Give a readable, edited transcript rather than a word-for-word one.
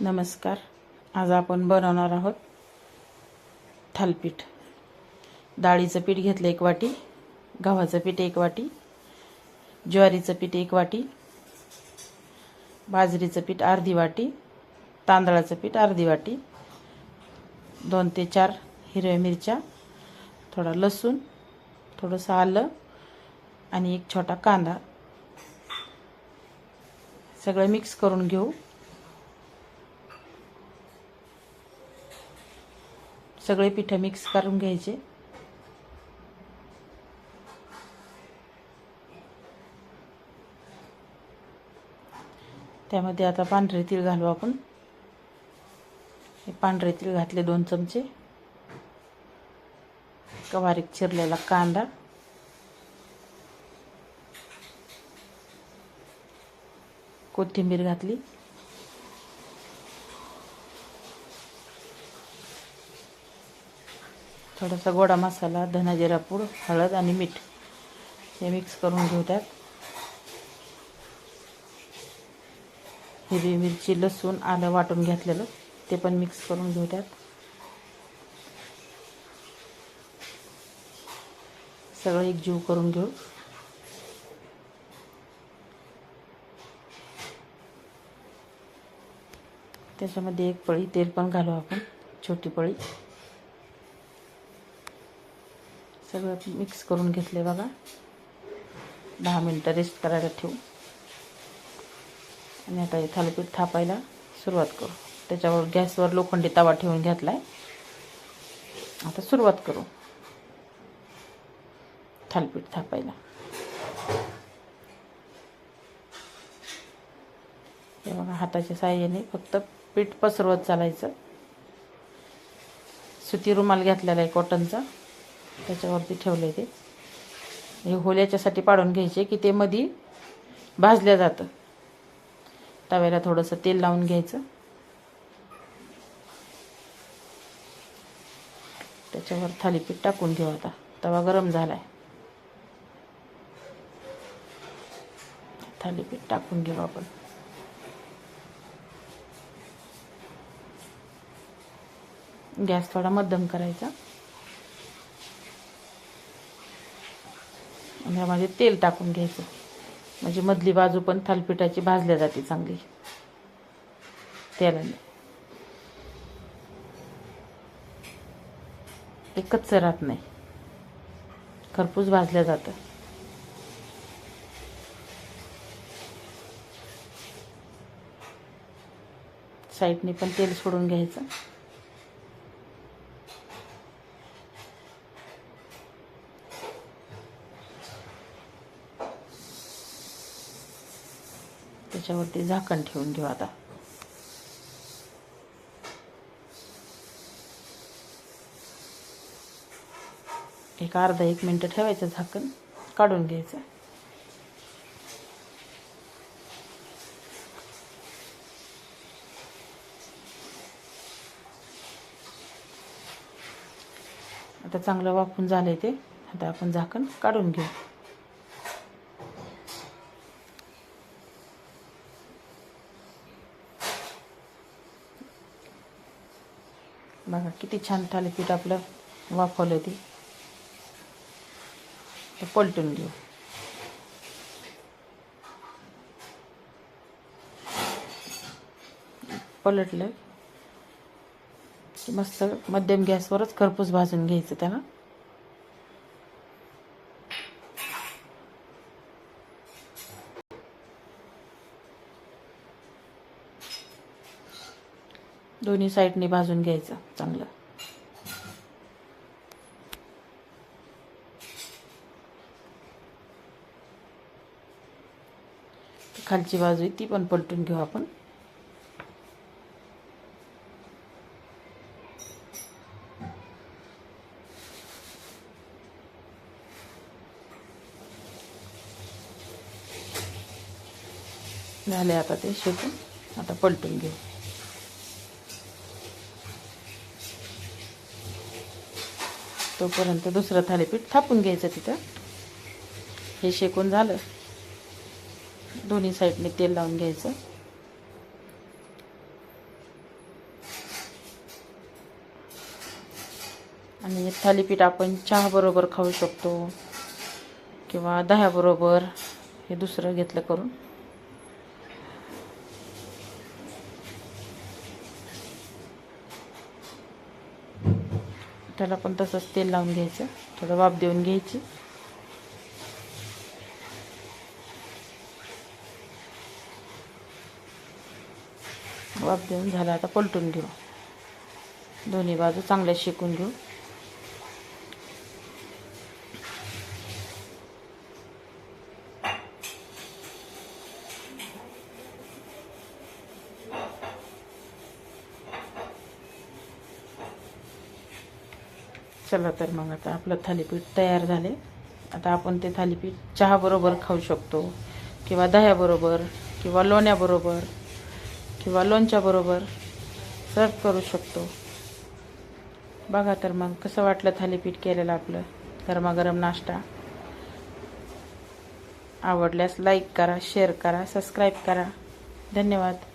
नमस्कार. आज आपण बनवणार आहोत थालीपीठ. डाळीचं पीठ घेतलं 1 वाटी, गव्हाचं पीठ 1 वाटी, ज्वारीचं पीठ 1 वाटी, बाजरीचं पीठ अर्धी वाटी, तांदळाचं पीठ अर्धी वाटी, 2 ते 4 हिरव्या मिरच्या, थोडा लसूण, थोडंसं आलं आणि 1 छोटा कांदा. सगळं मिक्स करून घेऊ. सगळे पीठ मिक्स करून घ्यायचे. त्यामध्ये आता पांढरे तीळ घालू आपण. हे पांढरे तीळ घातले 2 चमचे. बारीक चिरलेला कांदा, कोथिंबीर घातली, थोडासा गोडा मसाला, धना जिरा पूड, हळद आणि मीठ हे मिक्स करून घेऊ. त्यात हिरवी मिरची, लसूण, आलं वाटून घेतलेलं ते पण मिक्स करून घेऊ. त्यात सगळं एकजीव करून घेऊ. त्याच्यामध्ये 1 पळी तेल पण घालू आपण, छोटी पळी. सगळं मिक्स करून घेतले बघा. 10 मिनिटं रेस्ट करायला ठेवू. आणि आता हे थालीपीठ थापायला सुरुवात करू. त्याच्यावर गॅसवर लोखंडी तवा ठेवून घेतलाय. आता सुरुवात करू थालीपीठ थापायला. हे बघा, हाताच्या साहाय्याने फक्त पीठ पसरवत चालायचं. सुती रुमाल घेतलेला आहे कॉटनचा, त्याच्यावरती ठेवले ते. हे होल्याच्यासाठी पाडून घ्यायचे की ते मध्ये भाजल्या जातं. तव्याला थोडंसं तेल लावून घ्यायचं. त्याच्यावर थालीपीठ टाकून घेऊ. आता तवा गरम झालाय. थालीपीठ टाकून घेऊ आपण. गॅस थोडा मध्यम करायचा. आणि यामध्ये तेल टाकून घ्यायचं, म्हणजे मधली बाजू पण थालीपीठाची भाजल्या जाते चांगली तेलाने. ते कच्चं राहत नाही, खरपूस भाजल्या जातं. साईडने पण तेल सोडून घ्यायचं. त्याच्यावरती झाकण ठेवून घेऊ. आता अर्धा 1 मिनिट ठेवायचं झाकण, काढून घ्यायचं. आता चांगलं वाफून झालंय ते. आता आपण झाकण काढून घेऊ. बघा किती छान थालीपीठ आपलं वाफवलं ते. पलटून घेऊ. पलटलं की मस्त मध्यम गॅसवरच खरपूस भाजून घ्यायचं त्याला. दोन्ही साईडने भाजून घ्यायचं चांगलं. खालची बाजू ती पण पलटून घेऊ आपण. झाले आता ते शेकून. आता पलटून घेऊ. तोपर्यंत दुसरं थालीपीठ थापून घ्यायचं तिथं. हे शेकून झालं. दोन्ही साईडने तेल लावून घ्यायचं. आणि थालीपीठ आपण चहा बरोबर खाऊ शकतो किंवा दह्याबरोबर. हे दुसरं घेतलं करून. त्याला पण तसंच तेल लावून घ्यायचं, थोडं वाफ देऊन घ्यायची. वाफ देऊन झालं, आता पलटून घेऊ. दोन्ही बाजू चांगल्या शेकून घेऊ. चला तर मग आता आपलं थालीपीठ तयार झाले. आता आपण ते थालीपीठ चहा बरोबर खाऊ शकतो किंवा दह्याबरोबर किंवा लोण्याबरोबर किंवा लोणच्या बरोबर सर्व करू शकतो. बघा तर मग कसं वाटलं थालीपीठ केलेलं आपलं गरमागरम नाश्ता. आवडल्यास लाईक करा, शेअर करा, सबस्क्राईब करा. धन्यवाद.